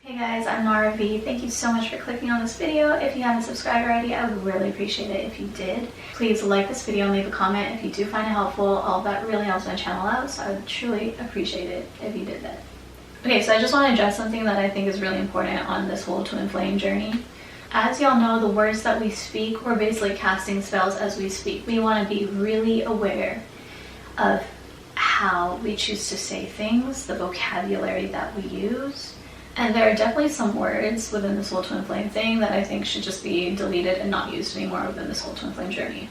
Hey guys, I'm Nara V. Thank you so much for clicking on this video. If you haven't subscribed already, I would really appreciate it if you did. Please like this video and leave a comment if you do find it helpful. All that really helps my channel out, so I would truly appreciate it if you did that. Okay, so I just want to address something that I think is really important on this whole twin flame journey. As y'all know, the words that we speak, we're basically casting spells as we speak. We want to be really aware of how we choose to say things, the vocabulary that we use. And there are definitely some words within this whole twin flame thing that I think should just be deleted and not used anymore within this whole twin flame journey.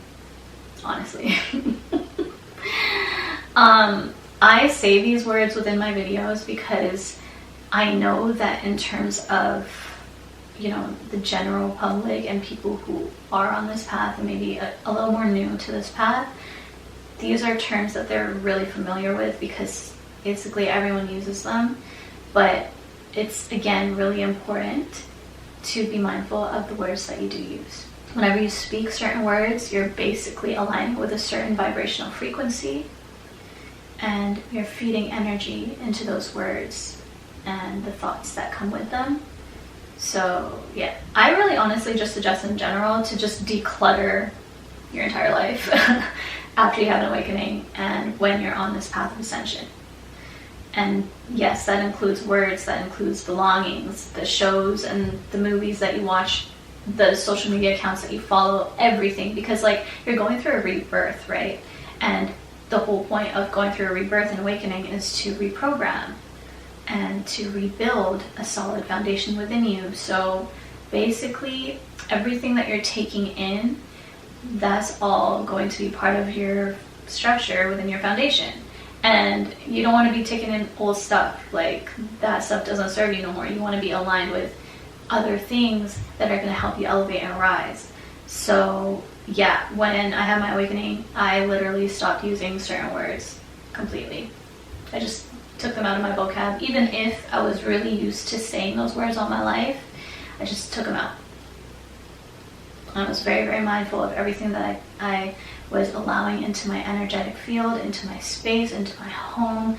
Honestly. I say these words within my videos because I know that in terms of, you know, the general public and people who are on this path and maybe a little more new to this path, these are terms that they're really familiar with because basically everyone uses them. But it's, again, really important to be mindful of the words that you do use. Whenever you speak certain words, you're basically aligning with a certain vibrational frequency, and you're feeding energy into those words and the thoughts that come with them. So yeah, I really honestly just suggest in general to just declutter your entire life after you have an awakening and when you're on this path of ascension. And yes, that includes words, that includes belongings, the shows and the movies that you watch, the social media accounts that you follow, everything. Because like, you're going through a rebirth, right? And the whole point of going through a rebirth and awakening is to reprogram and to rebuild a solid foundation within you. So basically, everything that you're taking in, that's all going to be part of your structure within your foundation. And you don't want to be taking in old stuff. Like, that stuff doesn't serve you no more. You want to be aligned with other things that are going to help you elevate and rise. So yeah, when I had my awakening, I literally stopped using certain words completely. I just took them out of my vocab. Even if I was really used to saying those words all my life, I just took them out. I was very, very mindful of everything that I was allowing into my energetic field, into my space, into my home,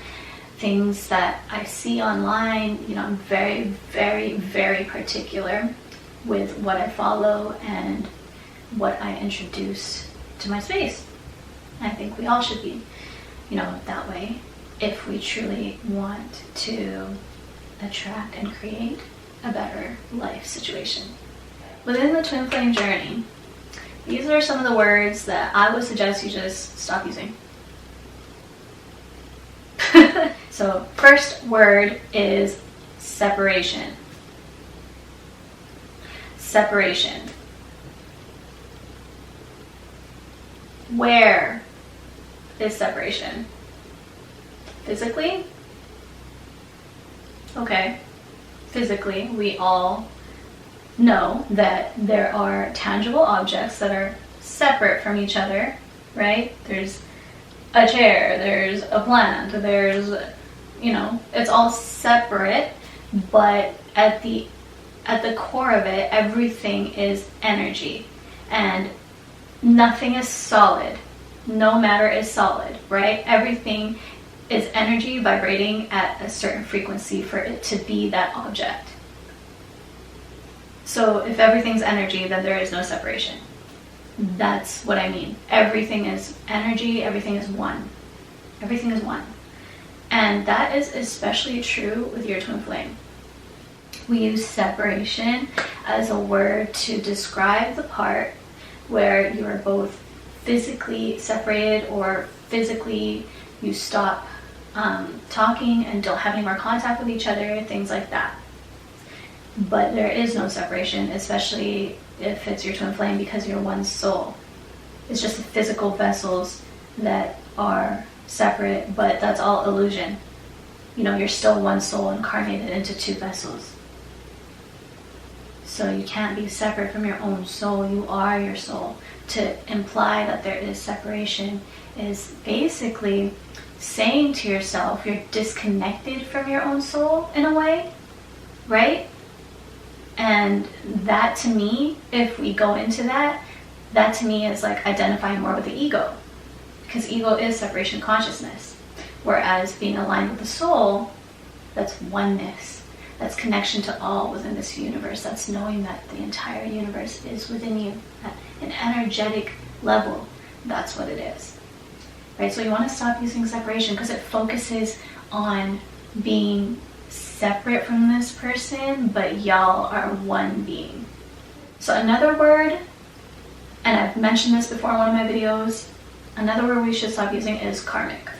things that I see online. You know, I'm very, very, very particular with what I follow and what I introduce to my space. I think we all should be, you know, that way if we truly want to attract and create a better life situation. Within the twin flame journey, these are some of the words that I would suggest you just stop using. So, first word is separation. Separation. Where is separation? Physically? Okay. Physically, we all know that there are tangible objects that are separate from each other, right? There's a chair, there's a plant, there's, you know, it's all separate, but at the core of it, everything is energy, and nothing is solid. No matter is solid, right? Everything is energy vibrating at a certain frequency for it to be that object. So if everything's energy, then there is no separation. That's what I mean. Everything is energy, everything is one. Everything is one. And that is especially true with your twin flame. We use separation as a word to describe the part where you are both physically separated, or physically you stop talking and don't have any more contact with each other, things like that. But there is no separation, especially if it's your twin flame, because you're one soul. It's just the physical vessels that are separate, but that's all illusion. You know, you're still one soul incarnated into two vessels. So you can't be separate from your own soul. You are your soul. To imply that there is separation is basically saying to yourself you're disconnected from your own soul in a way, right? And that, to me, if we go into that to me is like identifying more with the ego, because ego is separation consciousness, whereas being aligned with the soul, that's oneness. That's connection to all within this universe. That's knowing that the entire universe is within you at an energetic level. That's what it is. Right? So you want to stop using separation because it focuses on being separate from this person, but y'all are one being. So another word, and I've mentioned this before in one of my videos, another word we should stop using is karmic.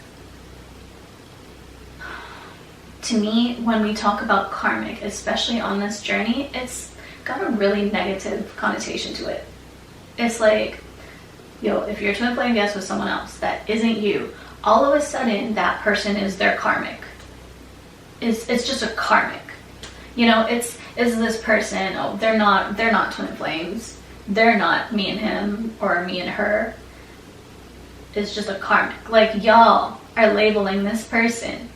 To me, when we talk about karmic, especially on this journey, it's got a really negative connotation to it. It's like, yo, if your twin flame gets with someone else that isn't you, all of a sudden that person is their karmic. It's just a karmic. You know, it's this person, oh, they're not twin flames. They're not me and him or me and her. It's just a karmic. Like, y'all are labeling this person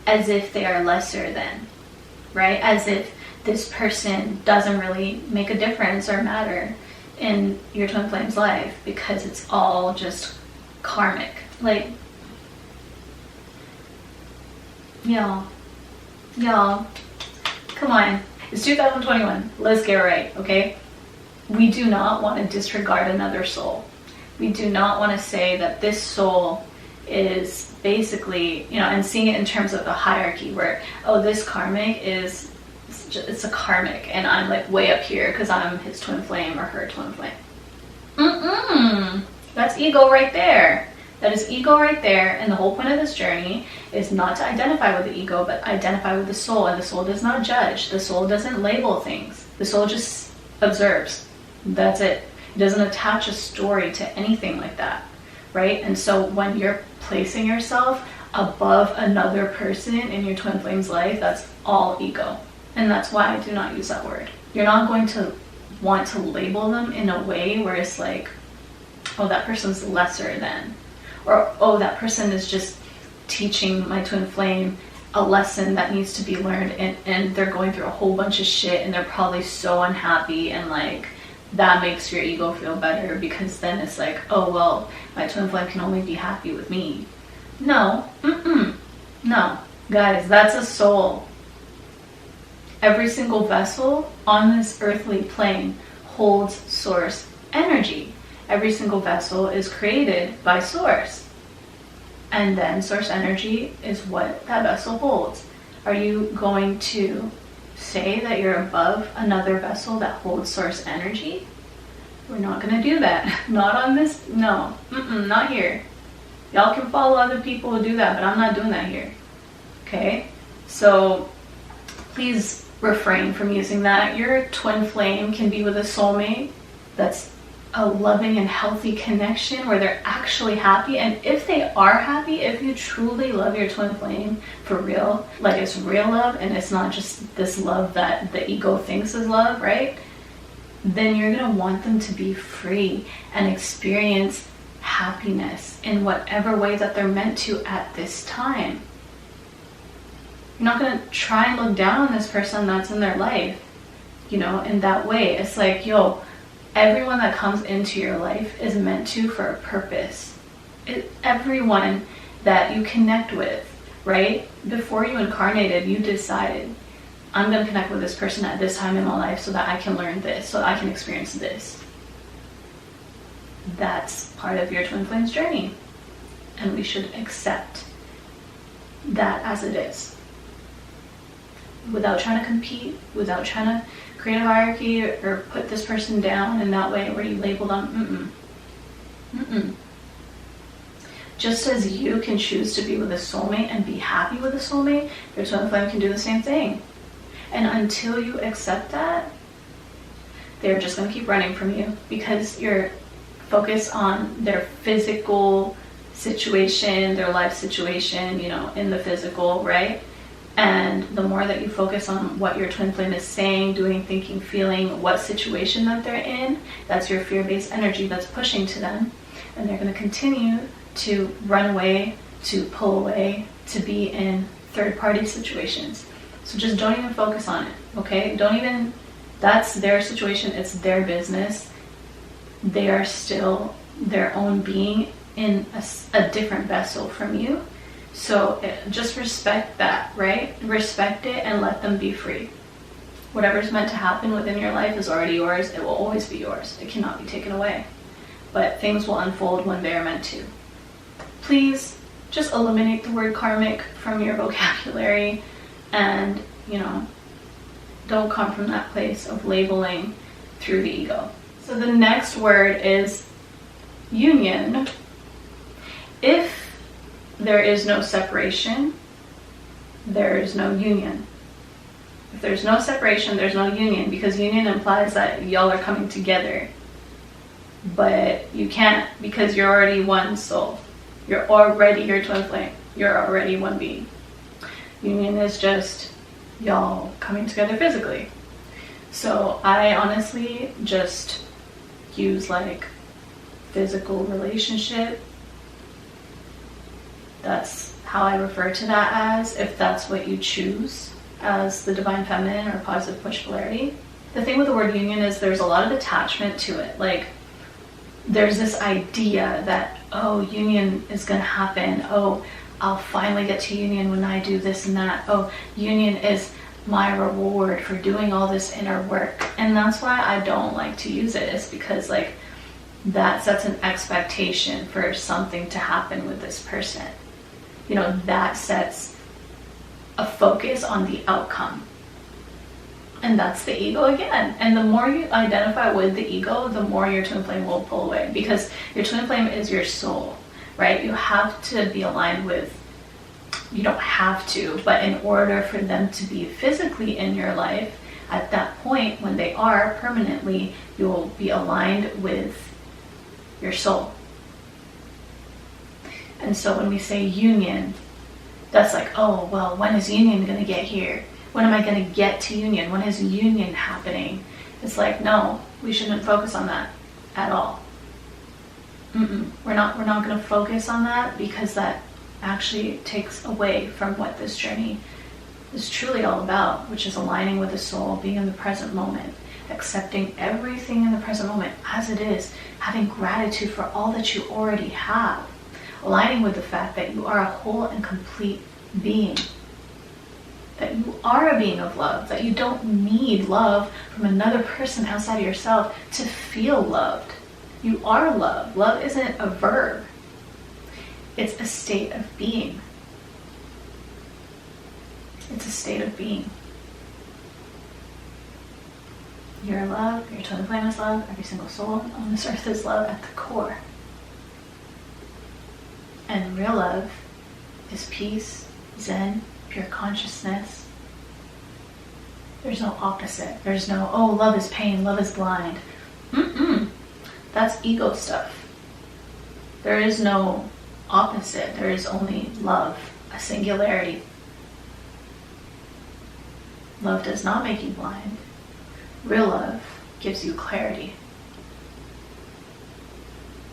as if they are lesser than, right? As if this person doesn't really make a difference or matter in your twin flame's life because it's all just karmic. Like, y'all, come on. It's 2021. Let's get right, okay? We do not want to disregard another soul. We do not want to say that this soul is basically, you know, and seeing it in terms of the hierarchy where, oh, this karmic is, it's a karmic and I'm like way up here because I'm his twin flame or her twin flame. That's ego right there. That is ego right there. And the whole point of this journey is not to identify with the ego, but identify with the soul. And the soul does not judge. The soul doesn't label things. The soul just observes. That's it. It doesn't attach a story to anything like that, right? And so when you're placing yourself above another person in your twin flame's life, that's all ego. And that's why I do not use that word. You're not going to want to label them in a way where it's like, oh, that person's lesser than, or oh, that person is just teaching my twin flame a lesson that needs to be learned, and they're going through a whole bunch of shit and they're probably so unhappy, and like that makes your ego feel better because then it's like, oh well, my twin flame can only be happy with me. No, no, guys, that's a soul. Every single vessel on this earthly plane holds source energy. Every single vessel is created by source. And then source energy is what that vessel holds. Are you going to say that you're above another vessel that holds source energy? We're not going to do that. Not on this. No. Not here. Y'all can follow other people who do that, but I'm not doing that here. Okay? So please refrain from using that. Your twin flame can be with a soulmate that's a loving and healthy connection where they're actually happy. And if they are happy, if you truly love your twin flame for real, like it's real love and it's not just this love that the ego thinks is love, right? Then you're going to want them to be free and experience happiness in whatever way that they're meant to at this time. You're not going to try and look down on this person that's in their life, you know, in that way. It's like, yo, everyone that comes into your life is meant to for a purpose. Everyone that you connect with, right? Before you incarnated, you decided, I'm going to connect with this person at this time in my life so that I can learn this, so that I can experience this. That's part of your twin flame's journey. And we should accept that as it is. Without trying to compete, without trying to create a hierarchy or put this person down in that way where you label them. Just as you can choose to be with a soulmate and be happy with a soulmate, your twin flame can do the same thing. And until you accept that, they're just going to keep running from you because you're focused on their physical situation, their life situation, you know, in the physical, right? And the more that you focus on what your twin flame is saying, doing, thinking, feeling, what situation that they're in, that's your fear-based energy that's pushing to them. And they're going to continue to run away, to pull away, to be in third-party situations. So just don't even focus on it, okay? That's their situation, it's their business. They are still their own being in a different vessel from you. So just respect that, right? Respect it and let them be free. Whatever's meant to happen within your life is already yours. It will always be yours. It cannot be taken away. But things will unfold when they are meant to. Please just eliminate the word karmic from your vocabulary, and, you know, don't come from that place of labeling through the ego. So the next word is union. If there is no separation, there is no union. If there's no separation, there's no union, because union implies that y'all are coming together. But you can't, because you're already one soul. You're already your twin flame. You're already one being. Union is just y'all coming together physically. So I honestly just use like physical relationship. That's how I refer to that as, if that's what you choose as the divine feminine or positive push polarity. The thing with the word union is there's a lot of attachment to it. Like, there's this idea that, oh, union is going to happen. Oh, I'll finally get to union when I do this and that. Oh, union is my reward for doing all this inner work. And that's why I don't like to use it, is because like that sets an expectation for something to happen with this person. You know, that sets a focus on the outcome. And that's the ego again. And the more you identify with the ego, the more your twin flame will pull away, because your twin flame is your soul, right? You have to be aligned with, you don't have to, but in order for them to be physically in your life, at that point when they are permanently, you will be aligned with your soul. And so when we say union, that's like, oh, well, when is union going to get here? When am I going to get to union? When is union happening? It's like, no, we shouldn't focus on that at all. We're not going to focus on that, because that actually takes away from what this journey is truly all about, which is aligning with the soul, being in the present moment, accepting everything in the present moment as it is, having gratitude for all that you already have, aligning with the fact that you are a whole and complete being, that you are a being of love, that you don't need love from another person outside of yourself to feel loved. You are love. Love isn't a verb. It's a state of being. It's a state of being. You're love, your twin flame is love, every single soul on this earth is love at the core. And real love is peace, zen, pure consciousness. There's no opposite. There's no, oh, love is pain, love is blind. That's ego stuff. There is no opposite. There is only love, a singularity. Love does not make you blind. Real love gives you clarity.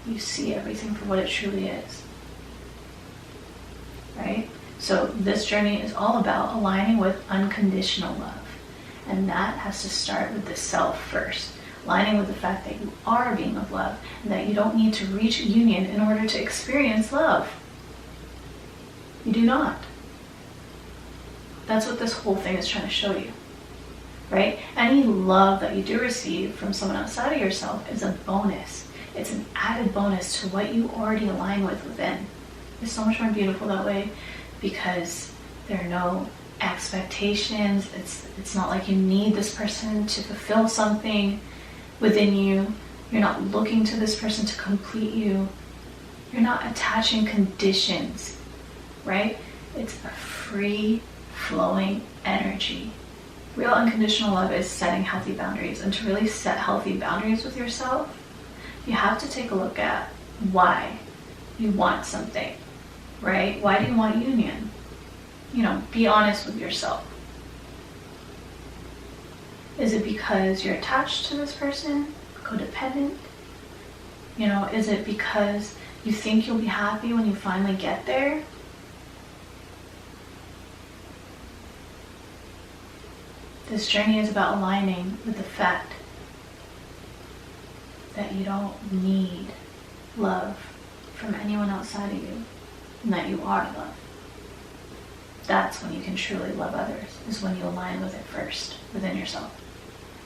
You see everything for what it truly is. Right? So this journey is all about aligning with unconditional love. And that has to start with the self first. Aligning with the fact that you are a being of love, and that you don't need to reach union in order to experience love. You do not. That's what this whole thing is trying to show you. Right? Any love that you do receive from someone outside of yourself is a bonus. It's an added bonus to what you already align with within. It's so much more beautiful that way, because there are no expectations. It's not like you need this person to fulfill something within you. You're not looking to this person to complete you. You're not attaching conditions, right? It's a free flowing energy. Real unconditional love is setting healthy boundaries. And to really set healthy boundaries with yourself, you have to take a look at why you want something, right? Why do you want union? You know, be honest with yourself. Is it because you're attached to this person? Codependent? You know, is it because you think you'll be happy when you finally get there? This journey is about aligning with the fact that you don't need love from anyone outside of you, and that you are love. that's when you can truly love others, is when you align with it first, within yourself.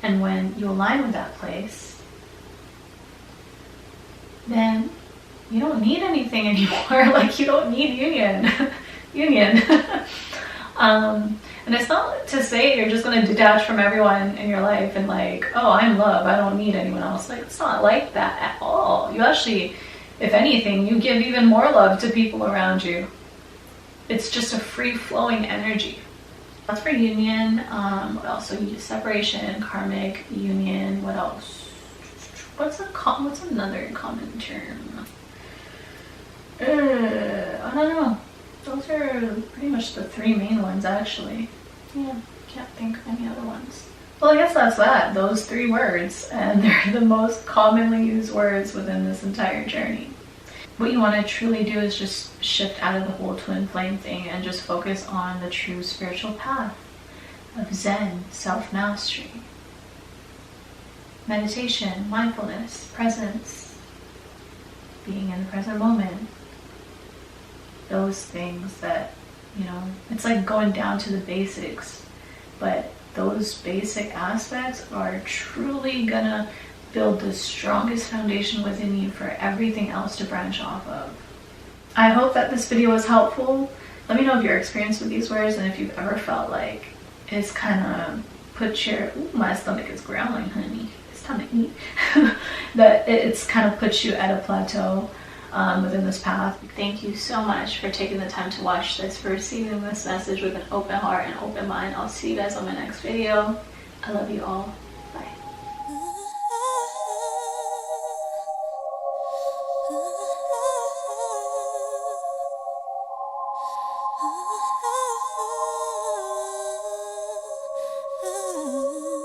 And when you align with that place, then you don't need anything anymore. Like, you don't need union. And it's not to say you're just going to detach from everyone in your life and like, oh, I'm love, I don't need anyone else. Like, it's not like that at all. You actually, if anything, you give even more love to people around you. It's just a free-flowing energy. That's for union. What else? So you use separation, karmic, union. What else? What's another common term? I don't know. Those are pretty much the three main ones, actually. Yeah, can't think of any other ones. Well, I guess that's that. Those three words, and they're the most commonly used words within this entire journey. What you want to truly do is just shift out of the whole twin flame thing and just focus on the true spiritual path of Zen, self-mastery, meditation, mindfulness, presence, being in the present moment. Those things that, you know, it's like going down to the basics, but those basic aspects are truly gonna build the strongest foundation within you for everything else to branch off of. I hope that this video was helpful. Let me know of your experience with these words and if you've ever felt like it's kind of put your, ooh, my stomach is growling, honey, it's time to eat. That it's kind of put you at a plateau within this path. Thank you so much for taking the time to watch this, for receiving this message with an open heart and open mind. I'll see you guys on my next video. I love you all. Bye. Ooh.